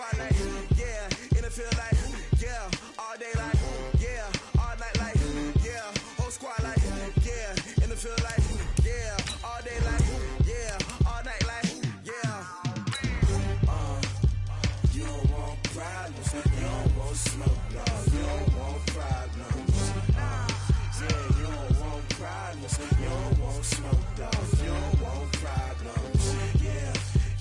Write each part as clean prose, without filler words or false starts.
squad like, yeah, in the field like, yeah, all day like, yeah, all night like, yeah, whole squad like, yeah, in the field like, yeah, all day like, yeah, all night like, yeah. You don't want problems, you don't want smoke, no, you don't want problems. Yeah, you don't want problems, you don't want smoke, dog, you don't want problems. Yeah,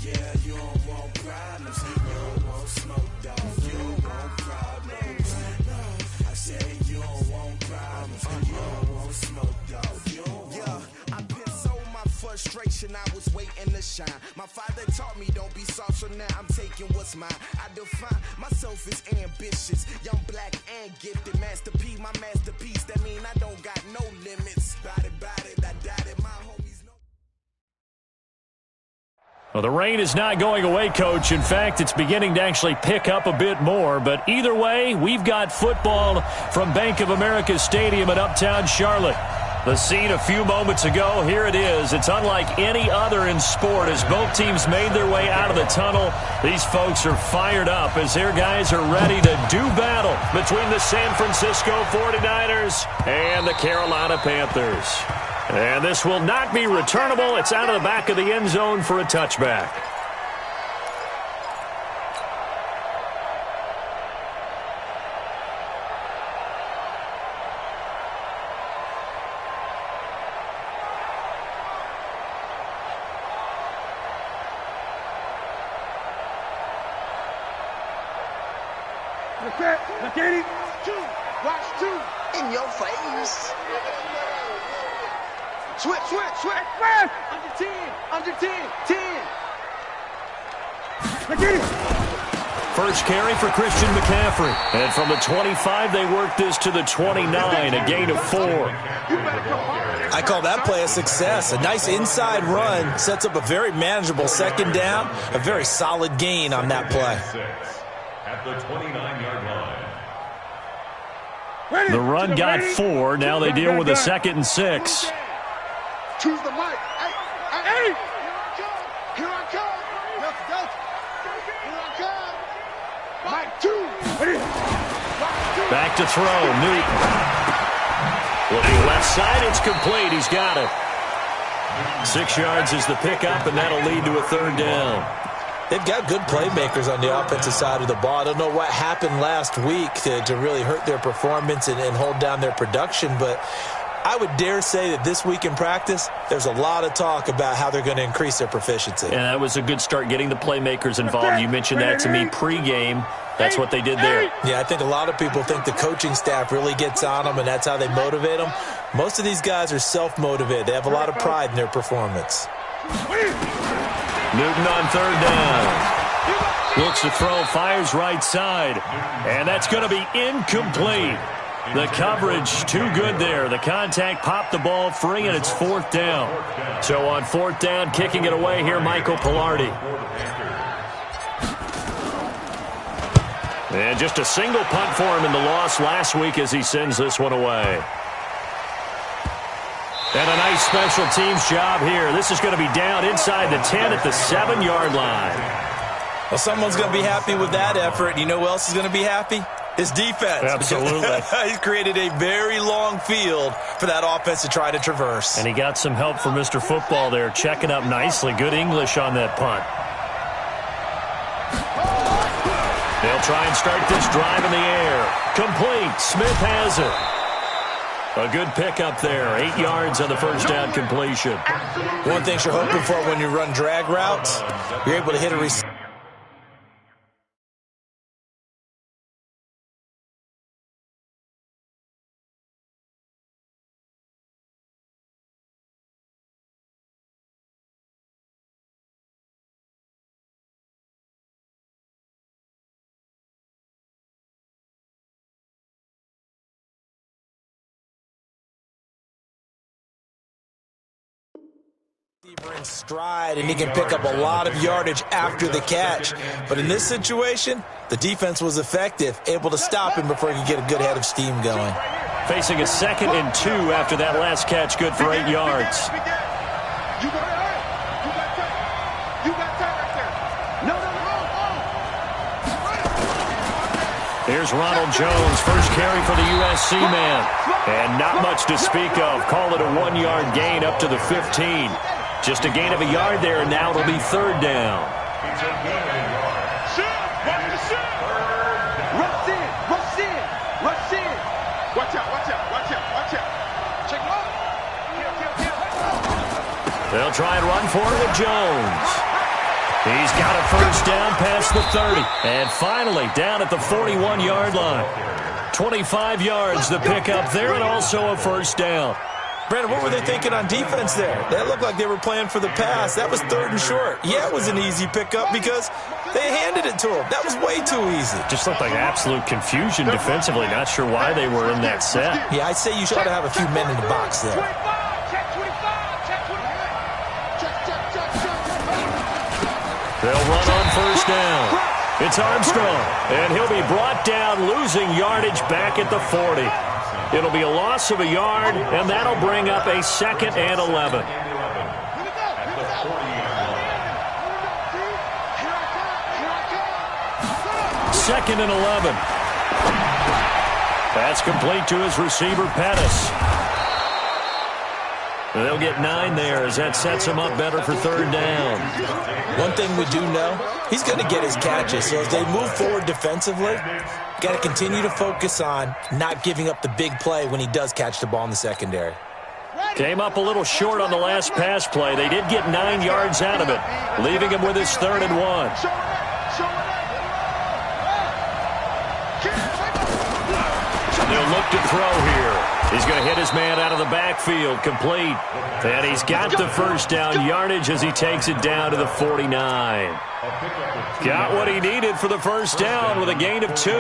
yeah, you don't want problems, you don't want smoke, dog, you don't want problems. No, I said you don't want problems, you don't want smoke, dog, you don't want. Yeah, I've been so my frustration, I was waiting to shine. My father taught me don't be soft, so now I'm taking what's mine. I define myself as ambitious, young, black, and gifted. Master P, my masterpiece, that mean I don't got no limits. Bout it, I doubt it, my homies know. Well, the rain is not going away, Coach. In fact, it's beginning to actually pick up a bit more. But either way, we've got football from Bank of America Stadium in Uptown Charlotte. The scene a few moments ago, here it is. It's unlike any other in sport as both teams made their way out of the tunnel. These folks are fired up as their guys are ready to do battle between the San Francisco 49ers and the Carolina Panthers. And this will not be returnable. It's out of the back of the end zone for a touchback. Watch two. In your face. Switch. Under 10. First carry for Christian McCaffrey. And from the 25, they work this to the 29, a gain of 4. I call that play a success. A nice inside run sets up a very manageable second down. A very solid gain on that play. At the 29-yard line. The run got 4. Now they deal with a 2nd and 6. Choose the mic. Hey! Here I come. Here I come. Mike 2. Back to throw. Newton. Looking left side. It's complete. He's got it. 6 yards is the pickup, and that'll lead to a 3rd down. They've got good playmakers on the offensive side of the ball. I don't know what happened last week to really hurt their performance and hold down their production, but I would dare say that this week in practice, there's a lot of talk about how they're going to increase their proficiency. And that was a good start getting the playmakers involved. You mentioned that to me pregame. That's what they did there. Yeah, I think a lot of people think the coaching staff really gets on them, and that's how they motivate them. Most of these guys are self-motivated. They have a lot of pride in their performance. Newton on 3rd down. Looks to throw, fires right side. And that's going to be incomplete. The coverage too good there. The contact popped the ball free, and it's 4th down. So on 4th down, kicking it away here, Michael Pilardi. And just a single punt for him in the loss last week as he sends this one away. And a nice special teams job here. This is going to be down inside the 10 at the 7-yard line. Well, someone's going to be happy with that effort. You know who else is going to be happy? His defense. Absolutely. He's created a very long field for that offense to try to traverse. And he got some help from Mr. Football there, checking up nicely. Good English on that punt. They'll try and start this drive in the air. Complete. Smith has it. A good pickup there. 8 yards on the first down completion. One thing you're hoping for when you run drag routes, you're able to hit a receiver. In stride, and he can pick up a lot of yardage after the catch. But in this situation, the defense was effective, able to stop him before he could get a good head of steam going. Facing a 2nd and 2 after that last catch, good for 8 yards. Here's Ronald Jones, first carry for the USC man. And not much to speak of. Call it a 1-yard gain up to the 15. Just a gain of a yard there, and now it'll be third down. They'll try and run for it with Jones. He's got a first down past the 30. And finally, down at the 41-yard line. 25 yards the pick up there, and also a first down. Brandon, what were they thinking on defense there? That looked like they were playing for the pass. That was third and short. Yeah, it was an easy pickup because they handed it to him. That was way too easy. Just looked like absolute confusion defensively. Not sure why they were in that set. Yeah, I'd say you should have a few men in the box there. They'll run on first down. It's Armstrong, and he'll be brought down, losing yardage back at the 40. It'll be a loss of a yard, and that'll bring up a 2nd and 11. Second and 11. That's complete to his receiver, Pettis. They'll get 9 there as that sets him up better for third down. One thing we do know, he's going to get his catches. So as they move forward defensively, got to continue to focus on not giving up the big play when he does catch the ball in the secondary. Came up a little short on the last pass play. They did get 9 yards out of it, leaving him with his 3rd and 1. They'll look to throw here. He's going to hit his man out of the backfield, complete. And he's got the first down yardage as he takes it down to the 49. Got what he needed for the first down with a gain of 2.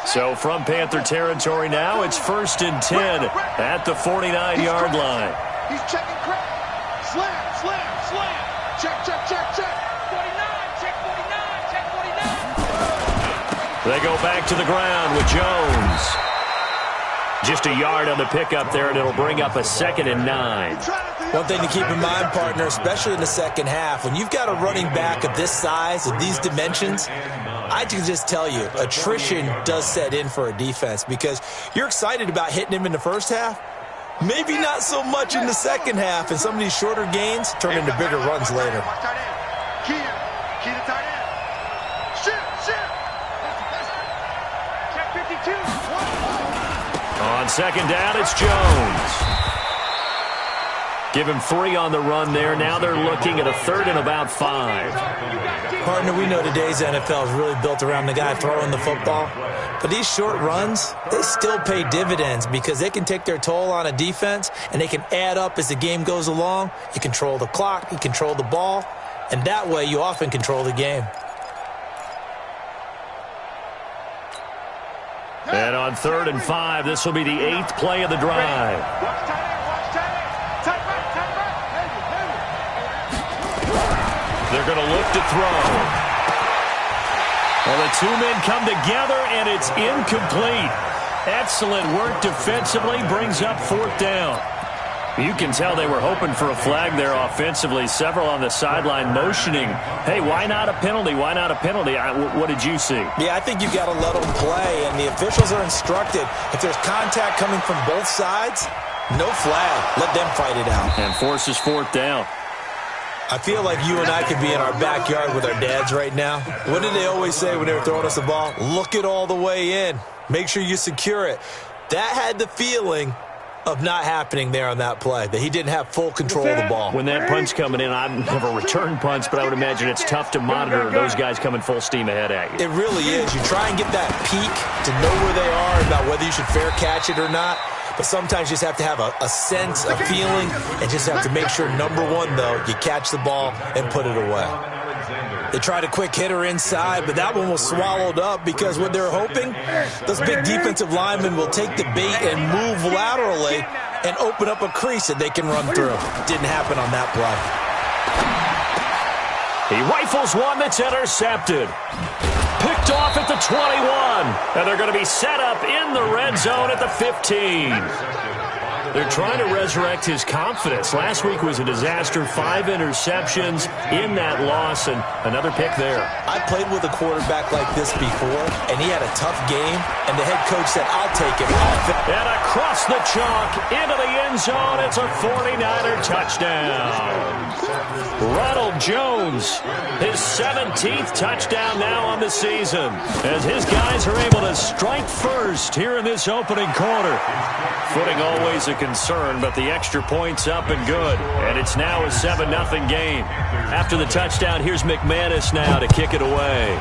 So from Panther territory now, it's 1st and 10 at the 49-yard line. He's checking crack. Slam, slam, slam. Check, check, check, check. 49, check 49, check 49. They go back to the ground with Jones. Just a yard on the pickup there, and it'll bring up a 2nd and 9. One thing to keep in mind, partner, especially in the second half, when you've got a running back of this size, of these dimensions, I can just tell you, attrition does set in for a defense because you're excited about hitting him in the first half. Maybe not so much in the second half, and some of these shorter gains turn into bigger runs later. Key to tight end. Shoot, shoot. Check 52. On second down, it's Jones. Give him 3 on the run there. Now they're looking at a 3rd and about 5. Partner, we know today's NFL is really built around the guy throwing the football. But these short runs, they still pay dividends because they can take their toll on a defense and they can add up as the game goes along. You control the clock, you control the ball, and that way you often control the game. And on 3rd and 5, this will be the 8th play of the drive. They're going to look to throw. Well, the 2 men come together, and it's incomplete. Excellent work defensively, brings up 4th down. You can tell they were hoping for a flag there offensively. Several on the sideline motioning, hey, why not a penalty? Why not a penalty? What did you see? Yeah, I think you've got to let them play, and the officials are instructed, if there's contact coming from both sides, no flag. Let them fight it out. And forces 4th down. I feel like you and I could be in our backyard with our dads right now. What did they always say when they were throwing us the ball? Look it all the way in. Make sure you secure it. That had the feeling of not happening there on that play, that he didn't have full control of the ball. When that punch coming in, I've never returned punts, but I would imagine it's tough to monitor those guys coming full steam ahead at you. It really is. You try and get that peek to know where they are about whether you should fair catch it or not. But sometimes you just have to have a sense, a feeling, and just have to make sure, number one, though, you catch the ball and put it away. They tried a quick hitter inside, but that one was swallowed up because what they're hoping, those big defensive linemen will take the bait and move laterally and open up a crease that they can run through. Didn't happen on that play. He rifles one that's intercepted. Picked off at the 21. And they're going to be set up in the red zone at the 15. They're trying to resurrect his confidence. Last week was a disaster. 5 interceptions in that loss, and another pick there. I played with a quarterback like this before, and he had a tough game, and the head coach said, I'll take him. And across the chalk, into the end zone, it's a 49er touchdown. Ronald Jones, his 17th touchdown now on the season, as his guys are able to strike first here in this opening quarter. Footing always a concern, but the extra point's up and good. And it's now a 7-0 game. After the touchdown, here's McManus now to kick it away.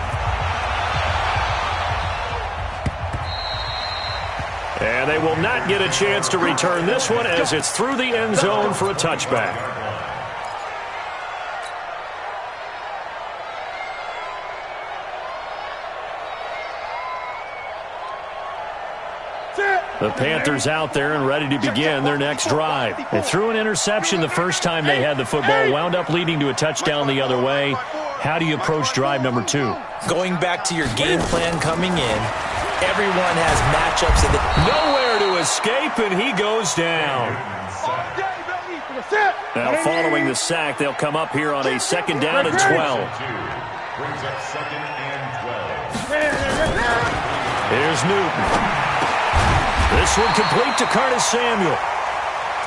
And they will not get a chance to return this one as it's through the end zone for a touchback. The Panthers out there and ready to begin their next drive. They threw an interception the first time they had the football, wound up leading to a touchdown the other way. How do you approach drive number 2? Going back to your game plan coming in, everyone has matchups. Nowhere to escape, and he goes down. Now following the sack, they'll come up here on a 2nd down and 12. Brings up 2nd and 12. Here's Newton. This one complete to Curtis Samuel.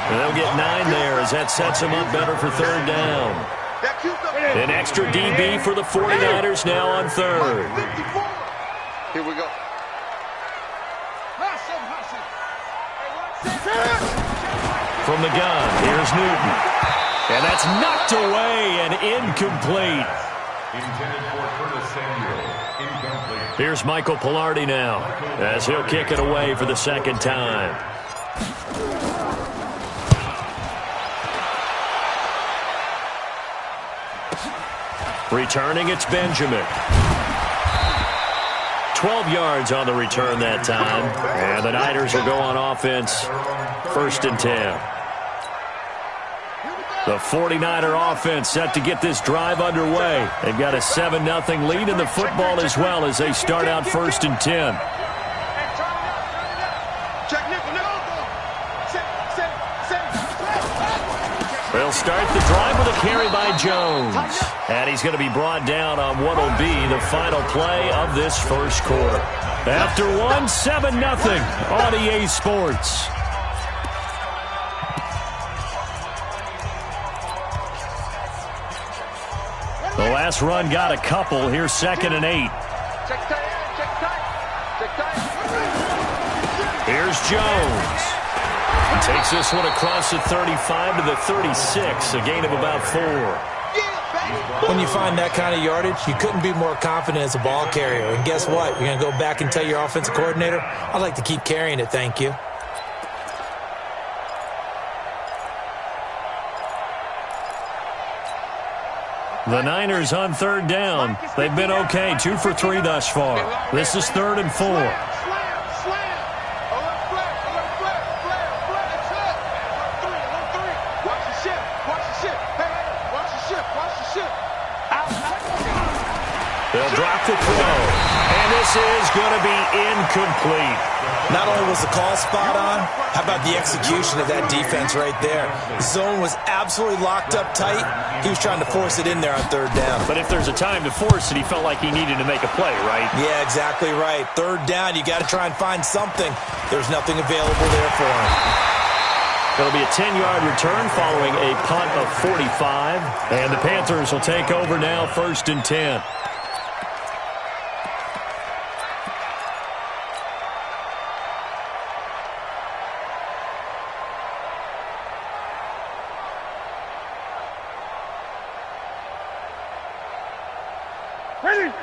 And they'll get 9 there as that sets them up better for 3rd down. An extra DB for the 49ers now on 3rd. Here we go. From the gun, here's Newton. And that's knocked away and incomplete. Intended for Curtis Samuel. Incomplete. Here's Michael Pilardi now as he'll kick it away for the 2nd time. Returning, it's Benjamin. 12 yards on the return that time. And the Niners will go on offense. 1st and 10. The 49er offense set to get this drive underway. They've got a 7-0 lead in the football as well as they start out 1st and 10. They'll start the drive with a carry by Jones. And he's going to be brought down on what will be the final play of this first quarter. After 7-0 on EA Sports. The last run got a couple. Here's 2nd and 8. Here's Jones. He takes this one across the 35 to the 36, a gain of about 4. When you find that kind of yardage, you couldn't be more confident as a ball carrier. And guess what? You're going to go back and tell your offensive coordinator, I'd like to keep carrying it, thank you. The Niners on 3rd down. They've been okay, 2 for 3 thus far. This is 3rd and 4. They'll drop the throw. And this is going to be incomplete. Not only was the call spot on, how about the execution of that defense right there? The zone was absolutely locked up tight. He was trying to force it in there on 3rd down. But if there's a time to force it, he felt like he needed to make a play, right? Yeah, exactly right. 3rd down, you got to try and find something. There's nothing available there for him. It'll be a 10-yard return following a punt of 45. And the Panthers will take over now, 1st and 10.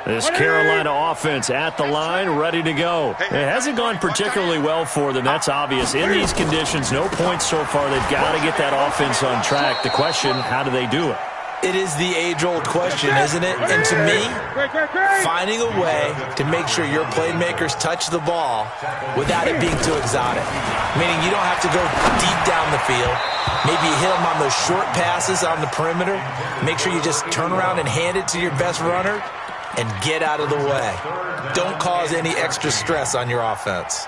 This Carolina offense at the line, ready to go. It hasn't gone particularly well for them. That's obvious. In these conditions, no points so far. They've got to get that offense on track. The question, how do they do it? It is the age-old question, isn't it? And to me, finding a way to make sure your playmakers touch the ball without it being too exotic. Meaning you don't have to go deep down the field. Maybe you hit them on those short passes on the perimeter. Make sure you just turn around and hand it to your best runner. and get out of the way. Don't cause any extra stress on your offense.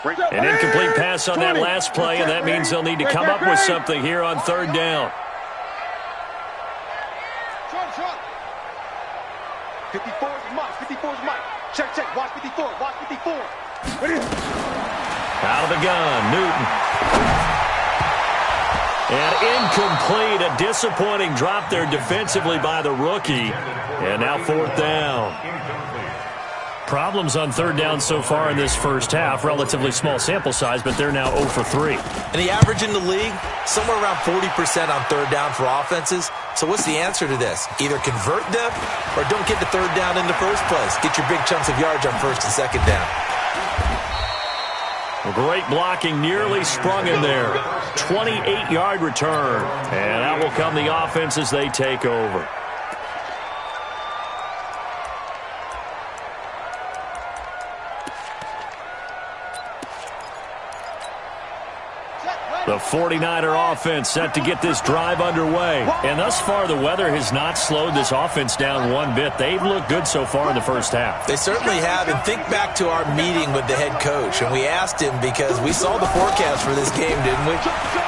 An incomplete pass on that last play, and that means they'll need to come up with something here on third down. 54 is Mike. 54 is Mike. Check, check. Watch 54. Watch 54. Out of the gun, Newton. And incomplete. A disappointing drop there defensively by the rookie. And now fourth down. Problems on third down so far in this first half. Relatively small sample size, but they're now 0 for 3. And the average in the league, somewhere around 40% on third down for offenses. So what's the answer to this? Either convert them or don't get the third down in the first place. Get your big chunks of yards on first and second down. Great blocking, nearly sprung in there. 28-yard return. And that will come the offense as they take over. The 49er offense set to get this drive underway. And thus far, the weather has not slowed this offense down one bit. They've looked good so far in the first half. They certainly have. And think back to our meeting with the head coach. And we asked him because we saw the forecast for this game, didn't we?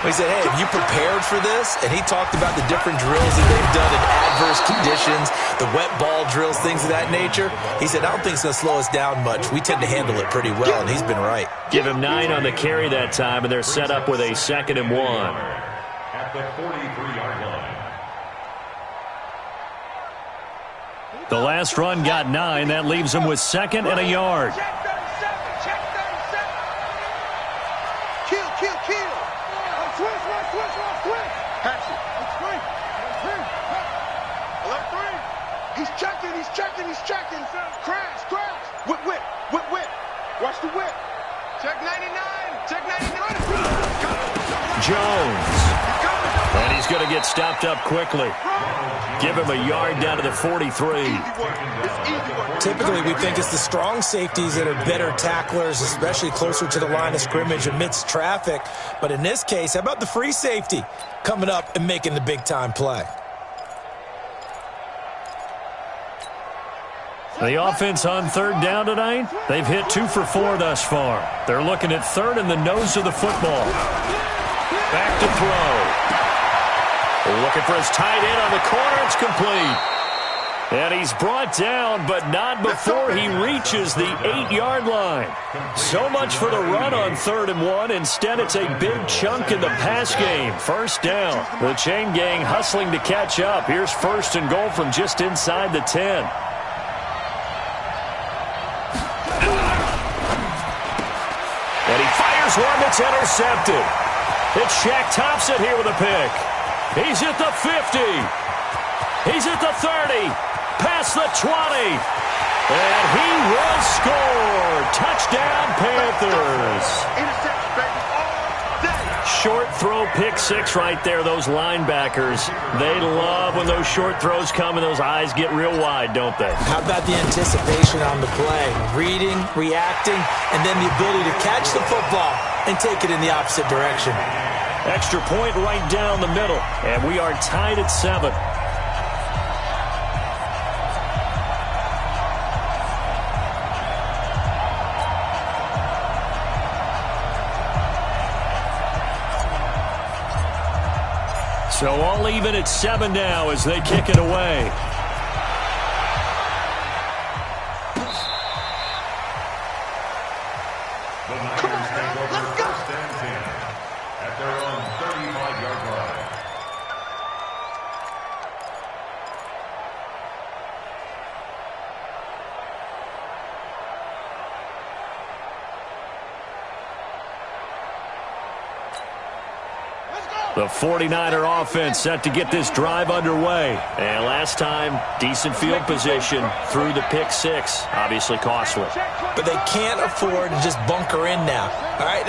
We said, hey, have you prepared for this? And he talked about the different drills that they've done in adverse conditions, the wet ball drills, things of that nature. He said, I don't think it's going to slow us down much. We tend to handle it pretty well, and he's been right. Give him 9 on the carry that time, and they're set up with a 2nd and 1. At the 43-yard line. The last run got 9. That leaves them with 2nd and a yard. Check 37. Check 37. Kill, kill, kill. Switch, right, switch, right, switch. Pass it. Left 3. He's checking, he's checking, he's checking. Crash, crash. Whip, whip, whip, whip. Watch the whip. Check 99. Check 99. Jones. And he's going to get stopped up quickly. Give him a yard down to the 43. Typically, we think it's the strong safeties that are better tacklers, especially closer to the line of scrimmage amidst traffic. But in this case, how about the free safety coming up and making the big-time play? The offense on third down tonight, they've hit 2 for 4 thus far. They're looking at third in the nose of the football. Back to throw. Looking for his tight end on the corner. It's complete. And he's brought down, but not before he reaches the 8-yard line. So much for the run on 3rd and 1. Instead, it's a big chunk in the pass game. First down. The chain gang hustling to catch up. Here's 1st and goal from just inside the 10. And he fires one that's intercepted. It's Shaq Thompson here with a pick. He's at the 50. He's at the 30. Past the 20. And he will score. Touchdown, Panthers. Interception, baby. Short throw, pick 6 right there. Those linebackers, they love when those short throws come and those eyes get real wide, don't they? How about the anticipation on the play? Reading, reacting, and then the ability to catch the football and take it in the opposite direction. Extra point right down the middle, and we are tied at 7. So all even at 7 now as they kick it away. The Niners take over 1st and 10 at their own 35-yard line. The 49er offense set to get this drive underway. And last time, decent field position through the pick 6. Obviously costly. But they can't afford to just bunker in now. All right,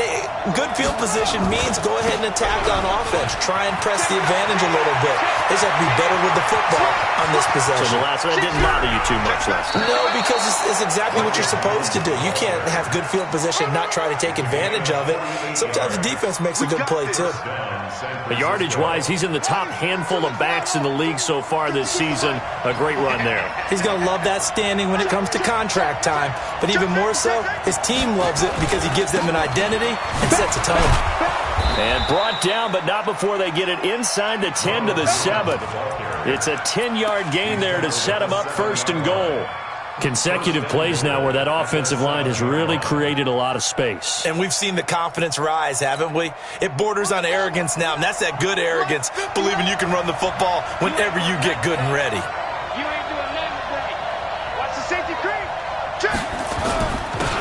good field position means go ahead and attack on offense. Try and press the advantage a little bit. They just have to be better with the football on this possession. So the last one didn't bother you too much last time. No, because it's exactly what you're supposed to do. You can't have good field position, not try to take advantage of it. Sometimes the defense makes a good play too. But yardage-wise, he's in the top handful of backs in the league so far this season. A great run there. He's going to love that standing when it comes to contract time. But even more so, his team loves it because he gives them an identity and sets a tone. And brought down, but not before they get it inside the 10 to the 7. It's a 10-yard gain there to set him up first and goal. Consecutive plays now where that offensive line has really created a lot of space. And we've seen the confidence rise, haven't we? It borders on arrogance now, and that's that good arrogance, believing you can run the football whenever you get good and ready. You ain't doing nothing today. Watch the safety creep. Check.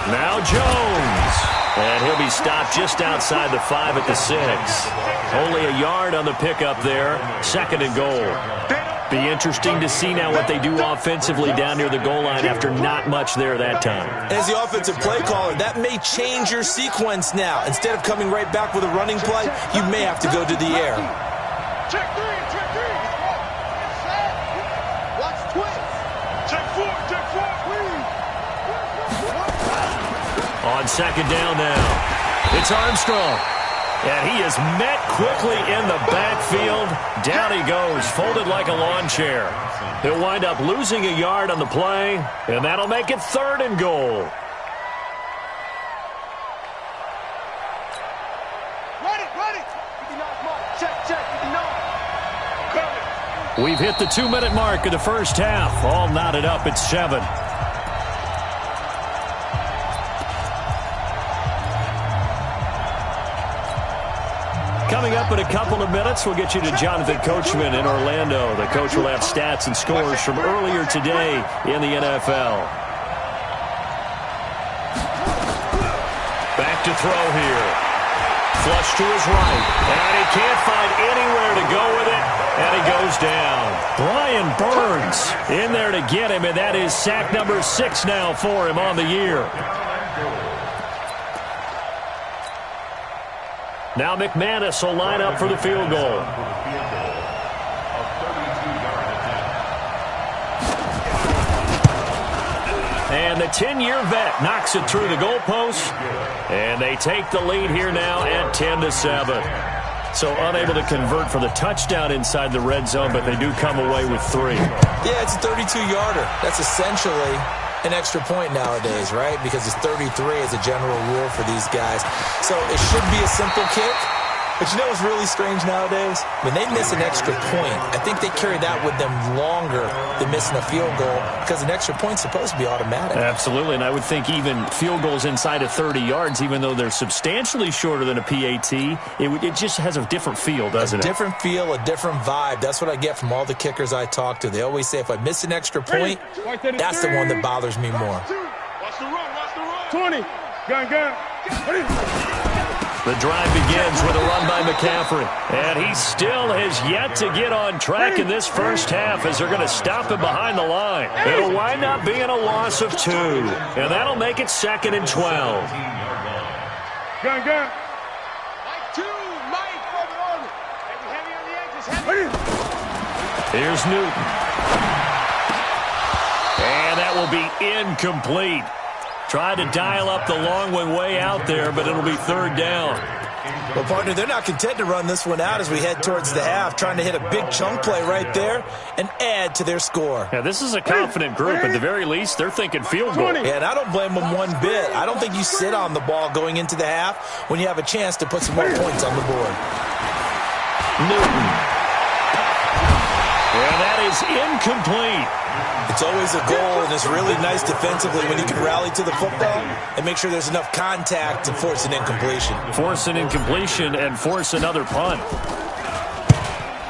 Now Jones. And he'll be stopped just outside the 5 at the 6. Only a yard on the pickup there. Second and goal. Be interesting to see now what they do offensively down near the goal line after not much there that time. As the offensive play caller, that may change your sequence now. Instead of coming right back with a running play, you may have to go to the air. Check 3, check 3. Watch twins. Check 4, check 4. On second down now, it's Armstrong. And he is met quickly in the backfield. Down he goes, folded like a lawn chair. He'll wind up losing a yard on the play, and that'll make it third and goal. Ready. Check. We've hit the 2-minute mark of the first half. All knotted up at 7. Coming up in a couple of minutes, we'll get you to Jonathan Coachman in Orlando. The coach will have stats and scores from earlier today in the NFL. Back to throw here. Flush to his right. And he can't find anywhere to go with it. And he goes down. Brian Burns in there to get him, and that is sack number 6 now for him on the year. Now McManus will line up for the field goal. And the 10-year vet knocks it through the goalpost. And they take the lead here now at 10-7. So unable to convert for the touchdown inside the red zone, but they do come away with 3. Yeah, it's a 32-yarder. That's essentially an extra point nowadays, right? Because it's 33 as a general rule for these guys. So it should be a simple kick. But you know what's really strange nowadays? When they miss an extra point, I think they carry that with them longer than missing a field goal because an extra point's supposed to be automatic. Absolutely, and I would think even field goals inside of 30 yards, even though they're substantially shorter than a PAT, it just has a different feel, doesn't it? A different feel, a different vibe. That's what I get from all the kickers I talk to. They always say if I miss an extra point, that's the one that bothers me more. Watch the run. 20. Gun. The drive begins with a run by McCaffrey. And he still has yet to get on track in this first half as they're going to stop him behind the line. It'll wind up being a loss of 2. And that'll make it 2nd and 12. Gun. Mike 2, Mike. Heavy on the edges. Heavy. Here's Newton. And that will be incomplete. Tried to dial up the long one way out there, but it'll be 3rd down. Well, partner, they're not content to run this one out as we head towards the half, trying to hit a big chunk play right there and add to their score. Yeah, this is a confident group. At the very least, they're thinking field goal. Yeah, and I don't blame them one bit. I don't think you sit on the ball going into the half when you have a chance to put some more points on the board. Newton. Yeah, that is incomplete. It's always a goal, and it's really nice defensively when you can rally to the football and make sure there's enough contact to force an incompletion. Force an incompletion and force another punt.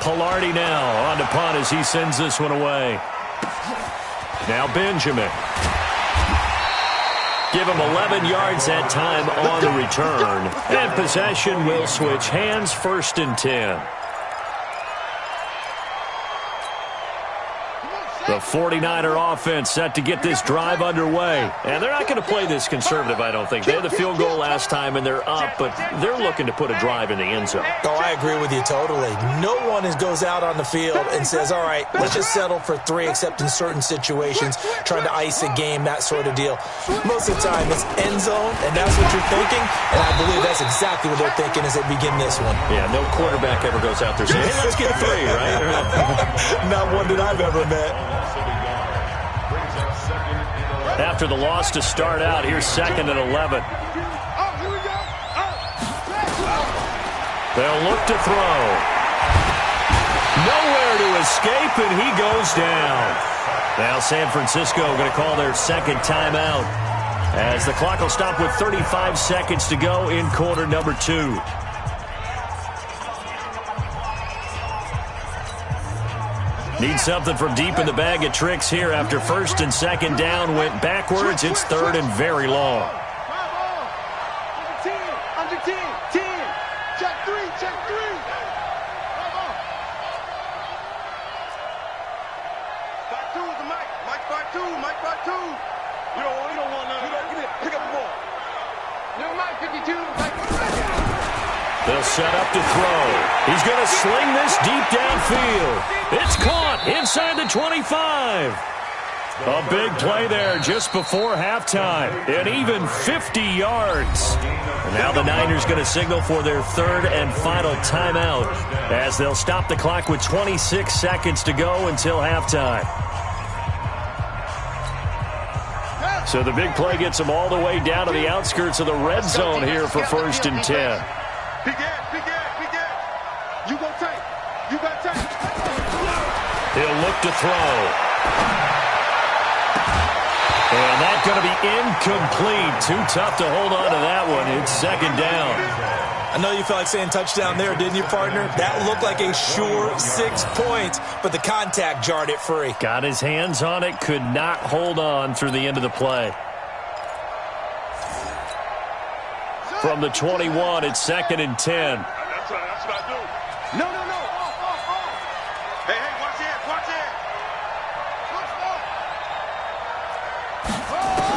Pilardi now on to punt as he sends this one away. Now Benjamin. Give him 11 yards that time on the return. And possession will switch hands, 1st and 10. The 49er offense set to get this drive underway. And they're not going to play this conservative, I don't think. They had the field goal last time, and they're up, but they're looking to put a drive in the end zone. Oh, I agree with you totally. No one goes out on the field and says, all right, let's just settle for 3, except in certain situations, trying to ice a game, that sort of deal. Most of the time, it's end zone, and that's what you're thinking, and I believe that's exactly what they're thinking as they begin this one. Yeah, no quarterback ever goes out there saying, hey, let's get 3, right? Not one that I've ever met. After the loss to start out, here's 2nd and 11. They'll look to throw. Nowhere to escape, and he goes down. Now San Francisco going to call their 2nd timeout as the clock will stop with 35 seconds to go in quarter number 2. Need something from deep in the bag of tricks here after 1st and 2nd down went backwards. It's 3rd and very long. Under 10. Check 3. Back 2 is the Mike. Mike back 2. You don't want none. Pick up the ball. No, Mike 52. They'll set up to throw. He's going to sling this deep downfield. It's caught inside the 25. A big play there just before halftime. An even 50 yards. And now the Niners going to signal for their 3rd and final timeout as they'll stop the clock with 26 seconds to go until halftime. So the big play gets them all the way down to the outskirts of the red zone here for 1st and 10. Big gas. You go tight. You got tight. He'll look to throw. And that's going to be incomplete. Too tough to hold on to that one. It's 2nd down. I know you felt like saying touchdown there, didn't you, partner? That looked like a sure 6 points, but the contact jarred it free. Got his hands on it, could not hold on through the end of the play. From the 21, it's 2nd and 10. That's what I do. No. Hey, watch it.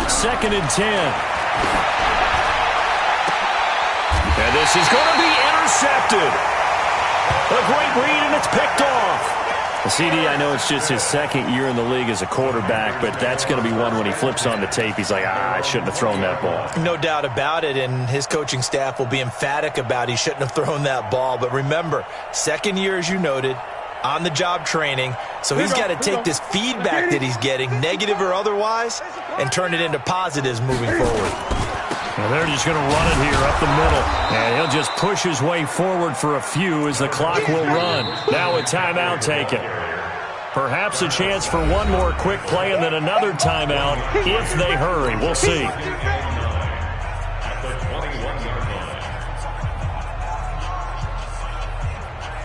2nd and 10. And this is going to be intercepted. A great read, and it's picked off. CD, I know it's just his 2nd year in the league as a quarterback, but that's going to be one when he flips on the tape, he's like, I shouldn't have thrown that ball. No doubt about it, and his coaching staff will be emphatic about he shouldn't have thrown that ball. But remember, 2nd year, as you noted, on-the-job training, so he's got to take this feedback that he's getting, negative or otherwise, and turn it into positives moving forward. Well, they're just going to run it here up the middle. And he'll just push his way forward for a few as the clock will run. Now a timeout taken. Perhaps a chance for one more quick play and then another timeout if they hurry. We'll see.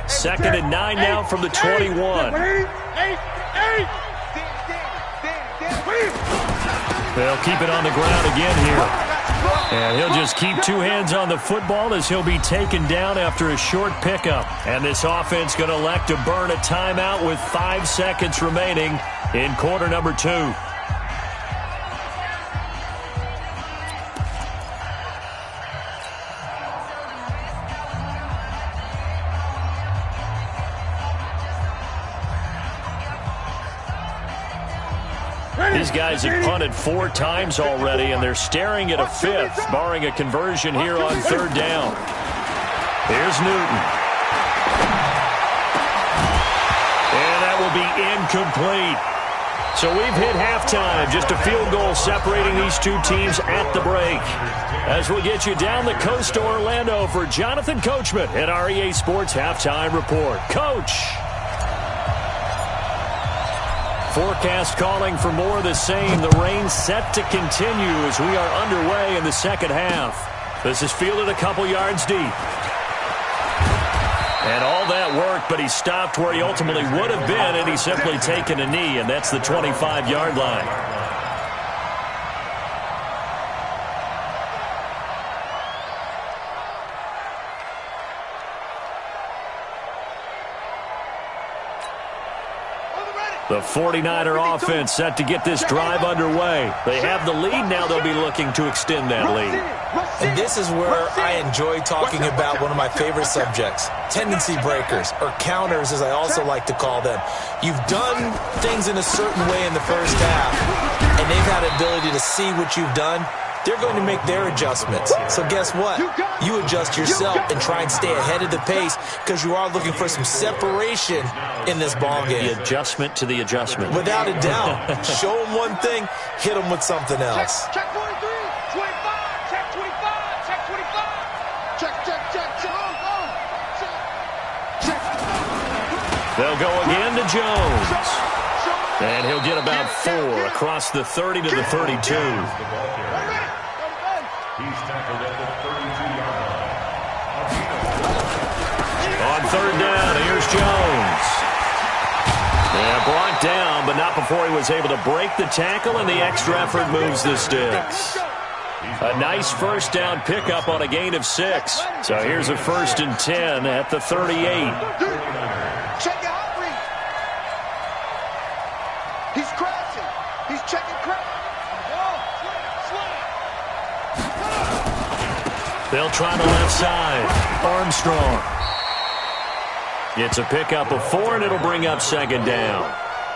Second and 9 now from the 21. They'll keep it on the ground again here. And he'll just keep 2 hands on the football as he'll be taken down after a short pickup. And this offense going to elect to burn a timeout with 5 seconds remaining in quarter number 2. These guys have punted 4 times already, and they're staring at a 5th, barring a conversion here on 3rd down. Here's Newton. And that will be incomplete. So we've hit halftime, just a field goal separating these 2 teams at the break. As we get you down the coast to Orlando for Jonathan Coachman at our EA Sports Halftime Report. Coach! Forecast calling for more of the same. The rain set to continue as we are underway in the second half. This is fielded a couple yards deep. And all that work, but he stopped where he ultimately would have been, and he's simply taken a knee, and that's the 25-yard line. The 49er offense set to get this drive underway. They have the lead. Now they'll be looking to extend that lead. And this is where I enjoy talking about one of my favorite subjects, tendency breakers, or counters as I also like to call them. You've done things in a certain way in the first half, and they've had the ability to see what you've done. They're going to make their adjustments. So guess what? You adjust yourself and try and stay ahead of the pace because you are looking for some separation in this ball game. The adjustment to the adjustment. Without a doubt. Show them one thing, hit them with something else. Check 43, 25, check 25, check 25. Check. They'll go again to Jones. And he'll get about 4 across the 30 to the 32. He's tackled at the 32-yard line. On third down, here's Jones. Yeah, brought down, but not before he was able to break the tackle, and the extra effort moves the sticks. A nice first down pickup on a gain of 6. So here's a 1st and 10 at the 38. Check your hot read. He's crashing. He's checking crash. They'll try the left side. Armstrong. It's a pickup of 4, and it'll bring up 2nd down.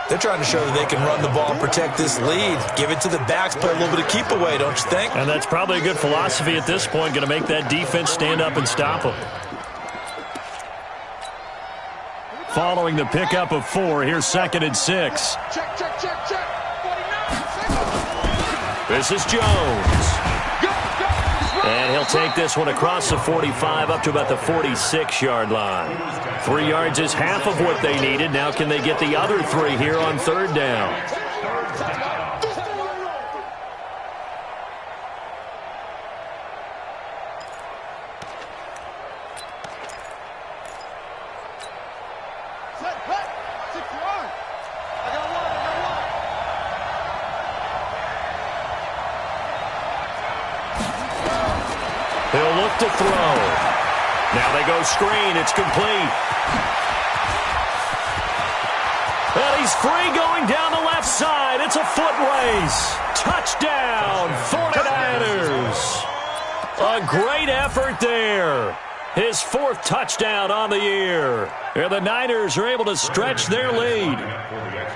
They're trying to show that they can run the ball and protect this lead. Give it to the backs, play a little bit of keep away, don't you think? And that's probably a good philosophy at this point. Going to make that defense stand up and stop them. Following the pickup of 4, here's 2nd and 6. Check. 49. This is Jones. And he'll take this one across the 45 up to about the 46-yard line. 3 yards is half of what they needed. Now can they get the other 3 here on 3rd down? He'll look to throw. Now they go screen. It's complete. And he's free going down the left side. It's a foot race. Touchdown, 49ers. A great effort there. His 4th touchdown on the year. And the Niners are able to stretch their lead.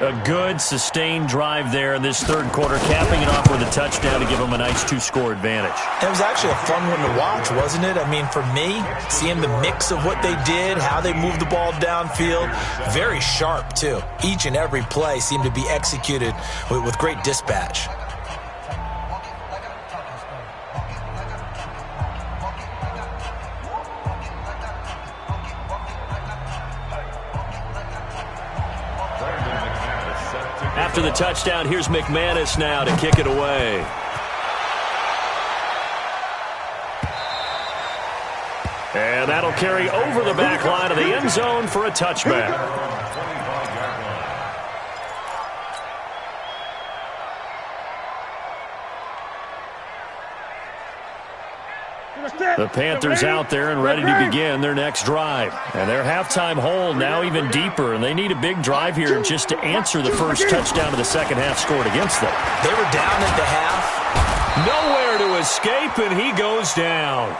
A good, sustained drive there in this 3rd quarter, capping it off with a touchdown to give them a nice 2-score advantage. It was actually a fun one to watch, wasn't it? I mean, for me, seeing the mix of what they did, how they moved the ball downfield, very sharp, too. Each and every play seemed to be executed with great dispatch. After the touchdown, here's McManus now to kick it away. And that'll carry over the back line of the end zone for a touchback. The Panthers out there and ready to begin their next drive. And their halftime hole now even deeper, and they need a big drive here just to answer the first touchdown of the second half scored against them. They were down at the half. Nowhere to escape, and he goes down.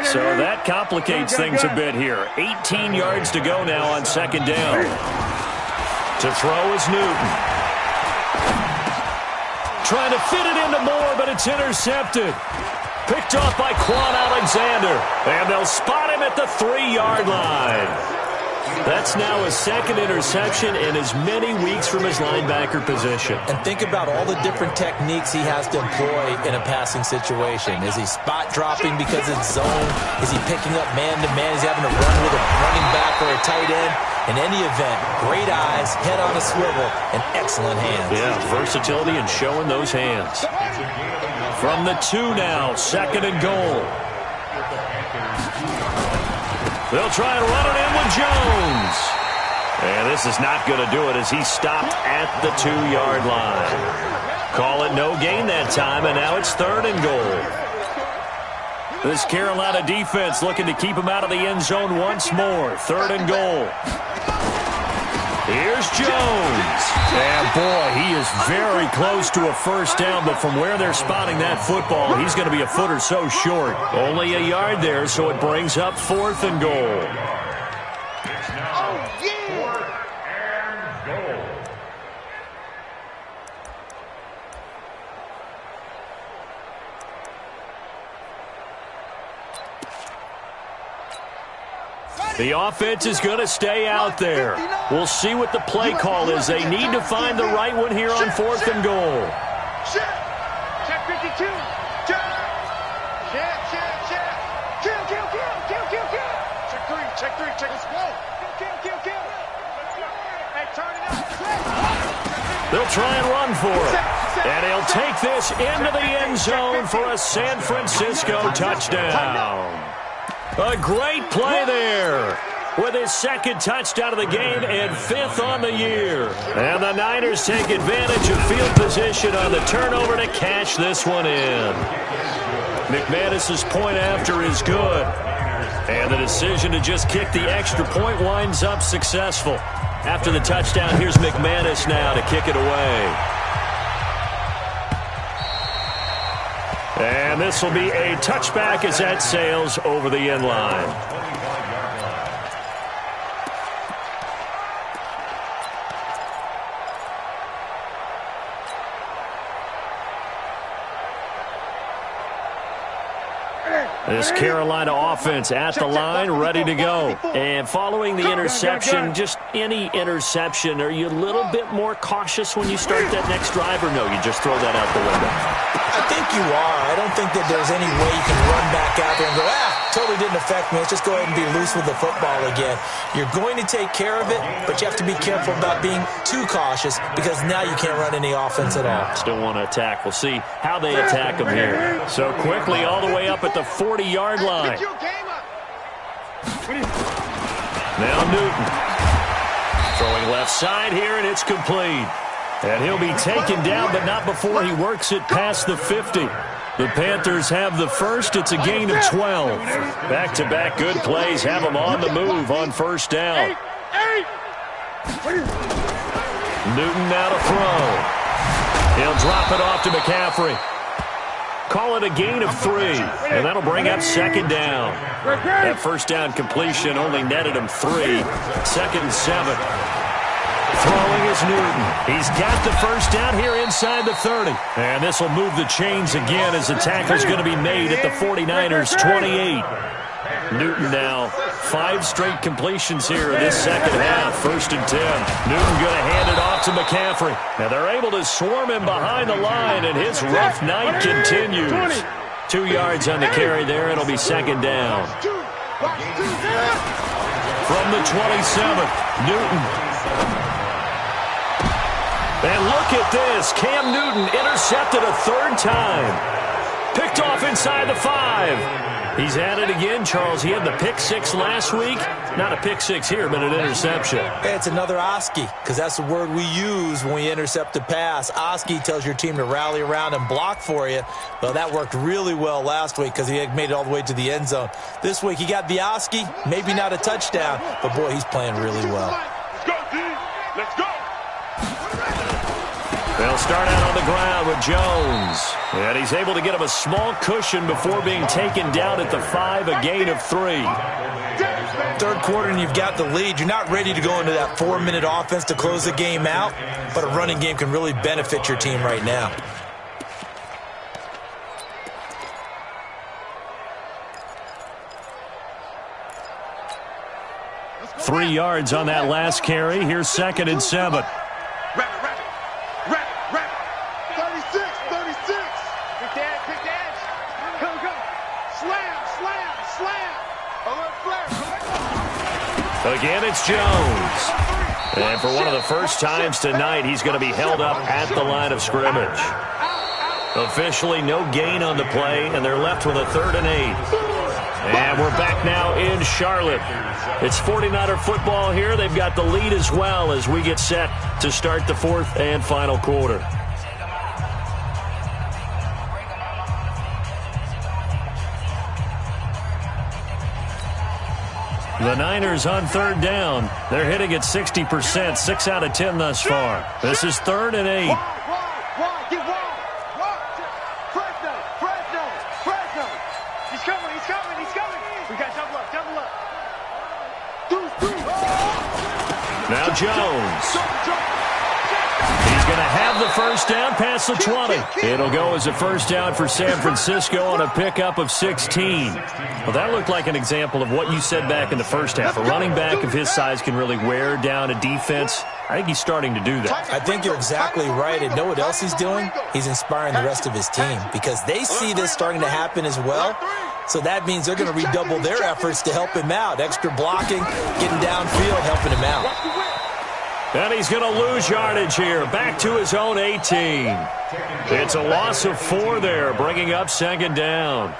So that complicates things a bit here. 18 yards to go now on 2nd down. To throw is Newton. Trying to fit it into Moore, but it's intercepted. Picked off by Quan Alexander. And they'll spot him at the 3-yard line. That's now his 2nd interception in as many weeks from his linebacker position. And think about all the different techniques he has to employ in a passing situation. Is he spot dropping because it's zone? Is he picking up man-to-man? Is he having to run with a running back or a tight end? In any event, great eyes, head on a swivel, and excellent hands. Yeah, versatility and showing those hands. From the 2 now, 2nd and goal. They'll try and run it in with Jones. And this is not going to do it as he stopped at the 2-yard line. Call it no gain that time, and now it's 3rd and goal. This Carolina defense looking to keep him out of the end zone once more. 3rd and goal. Here's Jones. And, boy, he is very close to a first down, but from where they're spotting that football, he's going to be a foot or so short. Only a yard there, so it brings up 4th and goal. The offense is going to stay out there. We'll see what the play call is. They need to find the right one here on 4th and goal. Check 52. Check. Check 3. Let's go. Kill. Hey, turn it up. They'll try and run for it. And he'll take this into the end zone for a San Francisco touchdown. A great play there with his 2nd touchdown of the game and 5th on the year. And the Niners take advantage of field position on the turnover to cash this one in. McManus's point after is good. And the decision to just kick the extra point winds up successful. After the touchdown, here's McManus now to kick it away. And this will be a touchback as that sails over the end line. This Carolina offense at the line, ready to go. And following the interception, just any interception, are you a little bit more cautious when you start that next drive, or no, you just throw that out the window? I think you are. I don't think that there's any way you can run back out there and go, totally didn't affect me. Let's just go ahead and be loose with the football again. You're going to take care of it, but you have to be careful about being too cautious because now you can't run any offense at all. Still want to attack. We'll see how they attack them here. So quickly all the way up at the 40-yard line. Now Newton. Throwing left side here, and it's complete. And he'll be taken down, but not before he works it past the 50. The Panthers have the first. It's a gain of 12. Back-to-back good plays have them on the move on first down. Newton now to throw. He'll drop it off to McCaffrey. Call it a gain of 3, and that'll bring up 2nd down. That first down completion only netted him 3. 2nd and 7. Throwing is Newton. He's got the first down here inside the 30. And this will move the chains again as the tackle's going to be made at the 49ers' 28. Newton now 5 straight completions here in this second half. 1st and 10. Newton going to hand it off to McCaffrey. Now they're able to swarm him behind the line, and his rough night continues. 2 yards on the carry there. It'll be 2nd down. From the 27th, Newton. And look at this. Cam Newton intercepted a 3rd time. Picked off inside the 5. He's at it again, Charles. He had the pick 6 last week. Not a pick 6 here, but an interception. It's another Oski, because that's the word we use when we intercept a pass. Oski tells your team to rally around and block for you. Well, that worked really well last week because he had made it all the way to the end zone. This week he got the Oski, maybe not a touchdown, but boy, he's playing really well. Let's go, D. Let's go. They'll start out on the ground with Jones. And he's able to get him a small cushion before being taken down at the 5, a gain of 3. 3rd quarter and you've got the lead. You're not ready to go into that 4-minute offense to close the game out, but a running game can really benefit your team right now. Three yards on that last carry. Here's 2nd and 7. Again, it's Jones. And for one of the first times tonight, he's going to be held up at the line of scrimmage. Officially no gain on the play, and they're left with a 3rd and 8. And we're back now in Charlotte. It's 49er football here. They've got the lead as well as we get set to start the 4th and final quarter. The Niners on third down. They're hitting at 60%, 6 out of 10 thus far. This is 3rd and 8. Wide, get wide. Fresno. He's coming. We got double up. Deuce. Now Jones. He's going to have the first down past the 20. It'll go as a first down for San Francisco on a pickup of 16. Well, that looked like an example of what you said back in the first half. A running back of his size can really wear down a defense. I think he's starting to do that. I think you're exactly right. And know what else he's doing? He's inspiring the rest of his team because they see this starting to happen as well. So that means they're going to redouble their efforts to help him out. Extra blocking, getting downfield, helping him out. And he's going to lose yardage here. Back to his own 18. It's a loss of 4 there, bringing up 2nd down.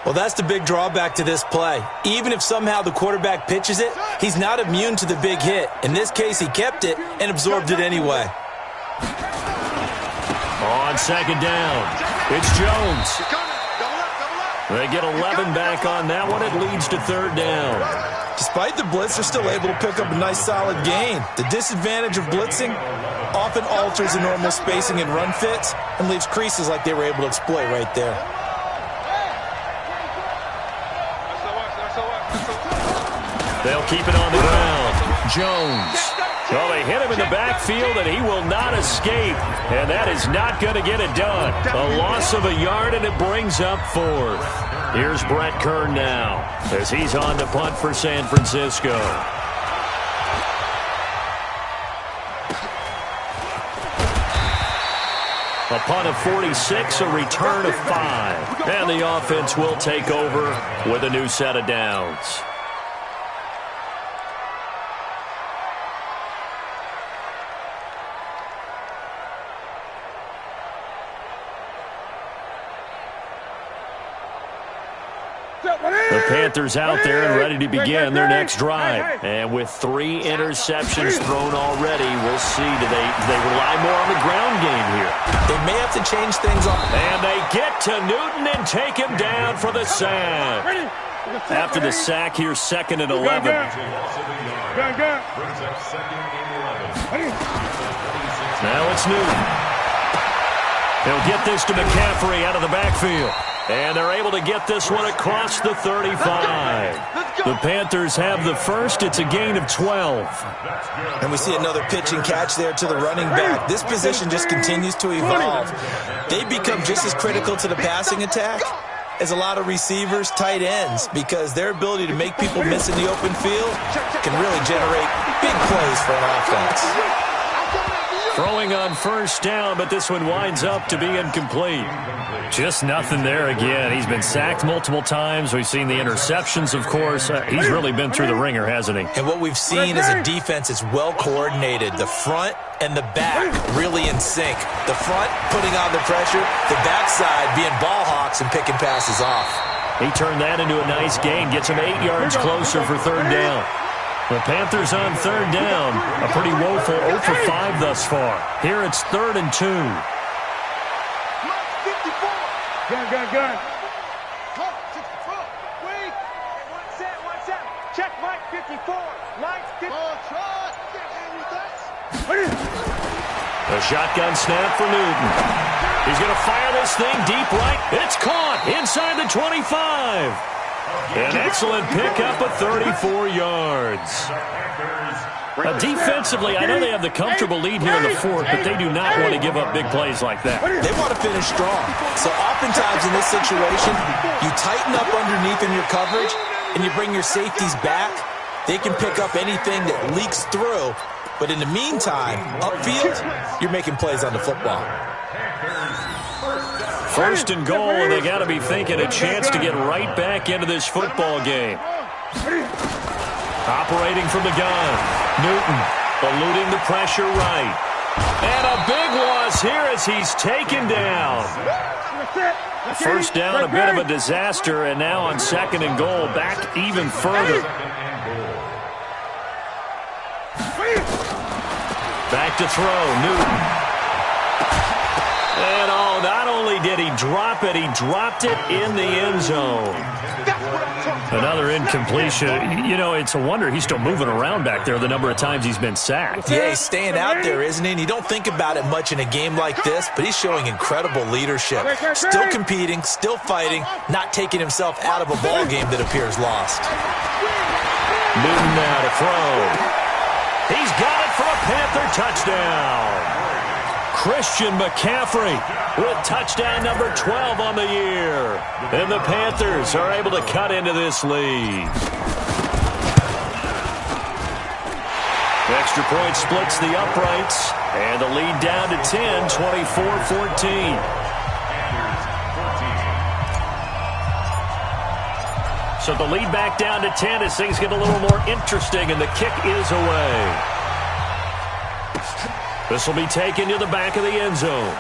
Well, that's the big drawback to this play. Even if somehow the quarterback pitches it, he's not immune to the big hit. In this case, he kept it and absorbed it anyway. On 2nd down, it's Jones. They get 11 back on that one. It leads to 3rd down. Despite the blitz, they're still able to pick up a nice solid gain. The disadvantage of blitzing often alters the normal spacing and run fits and leaves creases like they were able to exploit right there. They'll keep it on the ground. Jones. Well, they hit him in the backfield, and he will not escape. And that is not going to get it done. A loss of a yard, and it brings up 4th. Here's Brett Kern now as he's on to punt for San Francisco. A punt of 46, a return of 5. And the offense will take over with a new set of downs. The Panthers out there and ready to begin their next drive. And with 3 interceptions thrown already, we'll see. Do they rely more on the ground game here? They may have to change things up. And they get to Newton and take him down for the sack. After the sack, here's 2nd and 11. Now it's Newton. He'll get this to McCaffrey out of the backfield. And they're able to get this one across the 35. The Panthers have the first. It's a gain of 12. And we see another pitch and catch there to the running back. This position just continues to evolve. They become just as critical to the passing attack as a lot of receivers, tight ends, because their ability to make people miss in the open field can really generate big plays for an offense. Throwing on first down, but this one winds up to be incomplete. Just nothing there again. He's been sacked multiple times. We've seen the interceptions, of course. He's really been through the ringer, hasn't he? And what we've seen is a defense that's well coordinated. The front and the back really in sync. The front putting on the pressure, the backside being ball hawks and picking passes off. He turned that into a nice gain, gets him 8 yards closer for 3rd down. The Panthers on 3rd down. A pretty woeful 0 for 5 thus far. Here it's 3rd and 2. Gun. Wait. One set. Check Mike 54. Mike 54. A shotgun snap for Newton. He's going to fire this thing deep right. It's caught inside the 25. An excellent pickup of 34 yards. Defensively, I know they have the comfortable lead here in the 4th, but they do not want to give up big plays like that. They want to finish strong. So oftentimes in this situation, you tighten up underneath in your coverage, and you bring your safeties back. They can pick up anything that leaks through. But in the meantime, upfield, you're making plays on the football. 1st and goal, and they got to be thinking a chance to get right back into this football game. Operating from the gun, Newton eluding the pressure right. And a big loss here as he's taken down. First down, a bit of a disaster, and now on 2nd and goal, back even further. Back to throw, Newton. And oh, not only did he drop it, he dropped it in the end zone. Another incompletion. You know, it's a wonder he's still moving around back there the number of times he's been sacked. Yeah, he's staying out there, isn't he? And you don't think about it much in a game like this, but he's showing incredible leadership. Still competing, still fighting, not taking himself out of a ball game that appears lost. Newton now to throw. He's got it for a Panther touchdown. Christian McCaffrey with touchdown number 12 on the year. And the Panthers are able to cut into this lead. Extra point splits the uprights. And the lead down to 10, 24-14. So the lead back down to 10 as things get a little more interesting, and the kick is away. This will be taken to the back of the end zone.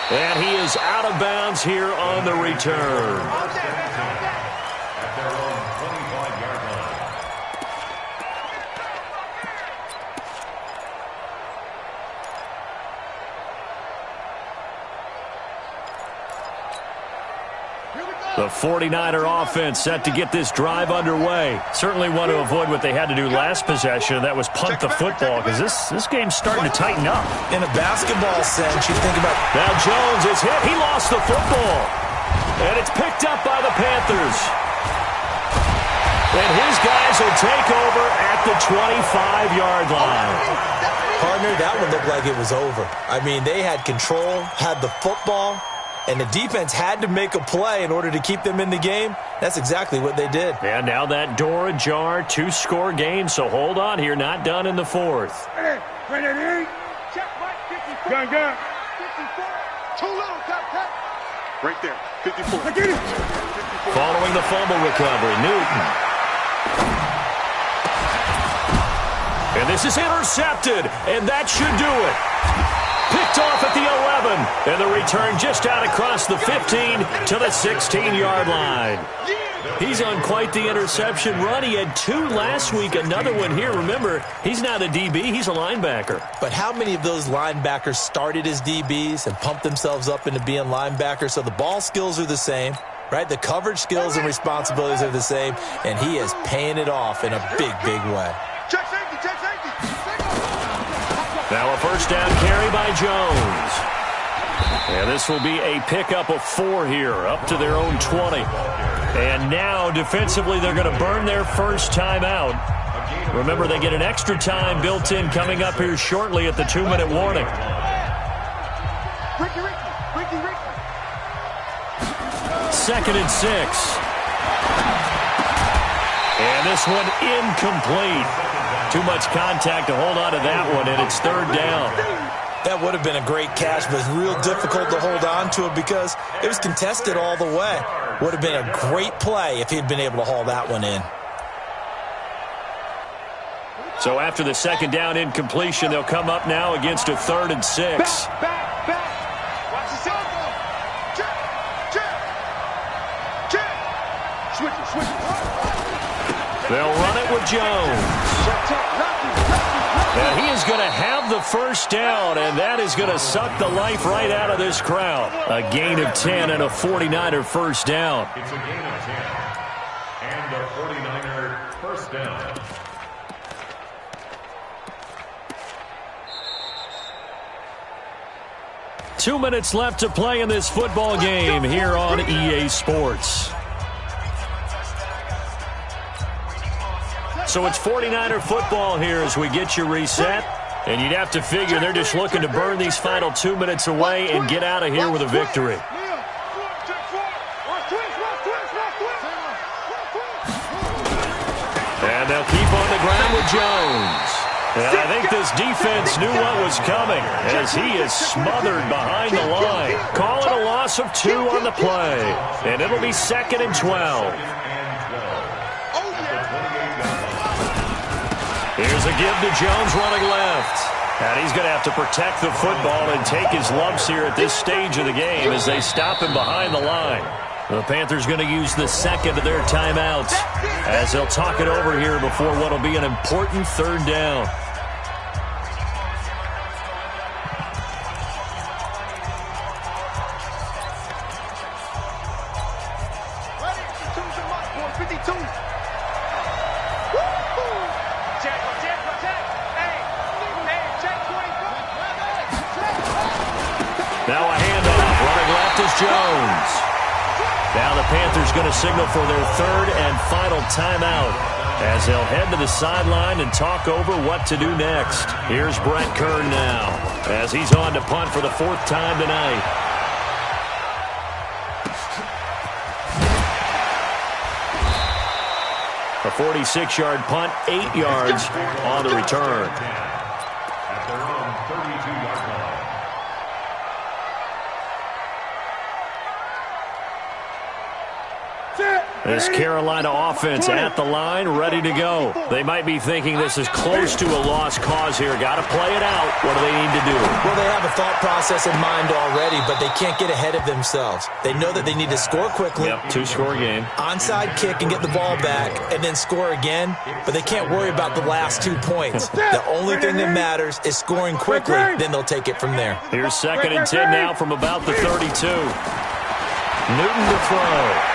And he is out of bounds here on the return. At their own 25-yard line. The 49er offense set to get this drive underway. Certainly want to avoid what they had to do last possession. That was punt the football, because this game's starting to tighten up. In a basketball sense, you think about... Now Jones is hit. He lost the football. And it's picked up by the Panthers. And his guys will take over at the 25-yard line. Partner, that one looked like it was over. I mean, they had control, had the football, and the defense had to make a play in order to keep them in the game. That's exactly what they did. And now that door ajar, 2-score game, so hold on here, not done in the fourth. Ready. Check, Mike, 54. Gun. 54. Too little, cut. Right there, 54. I get it. 54. Following the fumble recovery, Newton. And this is intercepted, and that should do it. Picked off at the 11, and the return just out across the 15 to the 16-yard line. He's on quite the interception run. He had 2 last week, another one here. Remember, he's not a DB, he's a linebacker. But how many of those linebackers started as DBs and pumped themselves up into being linebackers? So the ball skills are the same, right? The coverage skills and responsibilities are the same, and he is paying it off in a big way. Check safety. Now a first down carry by Jones. And this will be a pickup of 4 here, up to their own 20. And now, defensively, they're going to burn their first time out. Remember, they get an extra time built in coming up here shortly at the 2-minute warning. Ricky. 2nd and 6. And this one incomplete. Too much contact to hold on to that one, and it's 3rd down. That would have been a great catch, but it's real difficult to hold on to it because it was contested all the way. Would have been a great play if he'd been able to haul that one in. So after the 2nd down incompletion, they'll come up now against a 3rd and 6. Back. Watch the cell phone. Check. Switch it. They'll run it with Jones. And he is going to have the first down, and that is going to suck the life right out of this crowd. A gain of 10 and a 49er first down. It's a gain of 10 and a 49er first down. Two minutes left to play in this football game here on EA Sports. So it's 49er football here as we get you reset. And you'd have to figure they're just looking to burn these final 2 minutes away and get out of here with a victory. And they'll keep on the ground with Jones. And I think this defense knew what was coming as he is smothered behind the line. Call it a loss of 2 on the play. And it'll be 2nd and 12. Here's a give to Jones running left. And he's going to have to protect the football and take his lumps here at this stage of the game as they stop him behind the line. The Panthers going to use the 2nd of their timeouts as they'll talk it over here before what will be an important 3rd down. 52. Check. Hey, check 24. Now a handoff. Running left is Jones. Now the Panthers going to signal for their third and final timeout as they'll head to the sideline and talk over what to do next. Here's Brett Kern now as he's on to punt for the fourth time tonight. A 46-yard punt, 8 yards on the return. At their own 32-yard line. This Carolina offense at the line, ready to go. They might be thinking this is close to a lost cause here. Got to play it out. What do they need to do? Well, they have a thought process in mind already, but they can't get ahead of themselves. They know that they need to score quickly. Yep, two-score game. Onside kick and get the ball back and then score again, but they can't worry about the last 2 points. The only thing that matters is scoring quickly, then they'll take it from there. Here's 2nd and 10 now from about the 32. Newton to throw.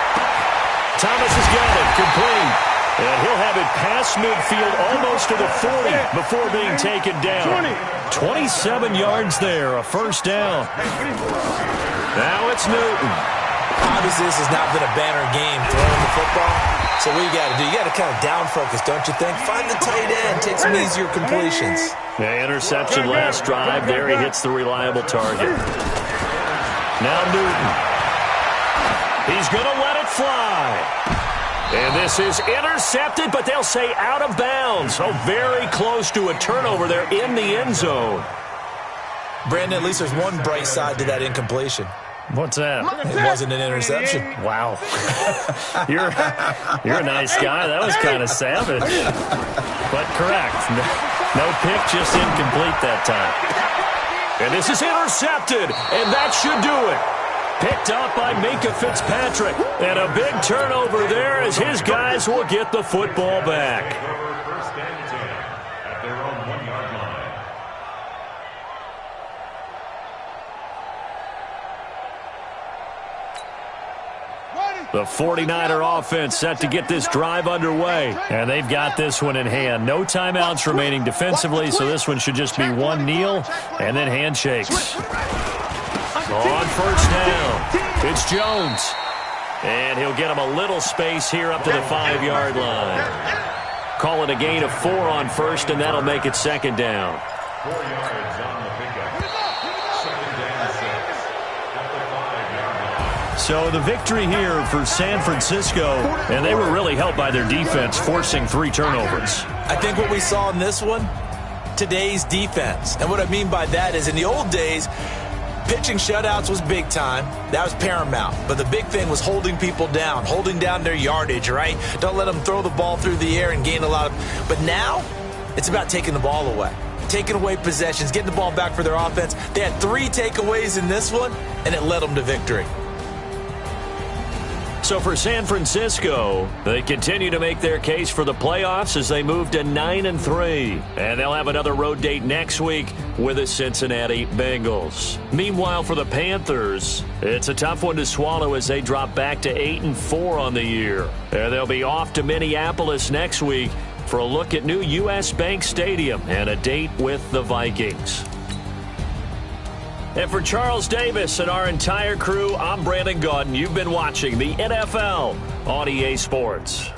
Thomas has got it, complete. And he'll have it past midfield almost to the 40 before being taken down. 27 yards there, a first down. Now it's Newton. Obviously, this has not been a banner game throwing the football. So what you got to do, you got to kind of down focus, don't you think? Find the tight end, take some easier completions. Yeah, interception last drive. There he hits the reliable target. Now Newton. He's going to let it fly. And this is intercepted, but they'll say out of bounds. So very close to a turnover there in the end zone. Brandon, at least there's one bright side to that incompletion. What's that? It wasn't an interception. Wow. You're a nice guy. That was kind of savage. But correct. No pick, just incomplete that time. And this is intercepted, and that should do it. Picked up by Minkah Fitzpatrick. And a big turnover there as his guys will get the football back. First and 10 at their own 1-yard line. The 49er offense set to get this drive underway. And they've got this one in hand. No timeouts remaining defensively, so this one should just be one kneel and then handshakes. On first down, it's Jones. And he'll get him a little space here up to the 5-yard line. Call it a gain of 4 on first, and that'll make it second down. 4 yards on the pickup. Second down 6 at the 5-yard line. So the victory here for San Francisco, and they were really helped by their defense, forcing 3 turnovers. I think what we saw in this one, today's defense. And what I mean by that is in the old days, pitching shutouts was big time. That was paramount. But the big thing was holding people down, holding down their yardage, right? Don't let them throw the ball through the air and gain a lot of... But now, it's about taking the ball away. Taking away possessions, getting the ball back for their offense. They had 3 takeaways in this one, and it led them to victory. So for San Francisco, they continue to make their case for the playoffs as they move to 9-3. And they'll have another road date next week with the Cincinnati Bengals. Meanwhile, for the Panthers, it's a tough one to swallow as they drop back to 8-4 on the year. And they'll be off to Minneapolis next week for a look at new U.S. Bank Stadium and a date with the Vikings. And for Charles Davis and our entire crew, I'm Brandon Gaudin. You've been watching the NFL on EA Sports.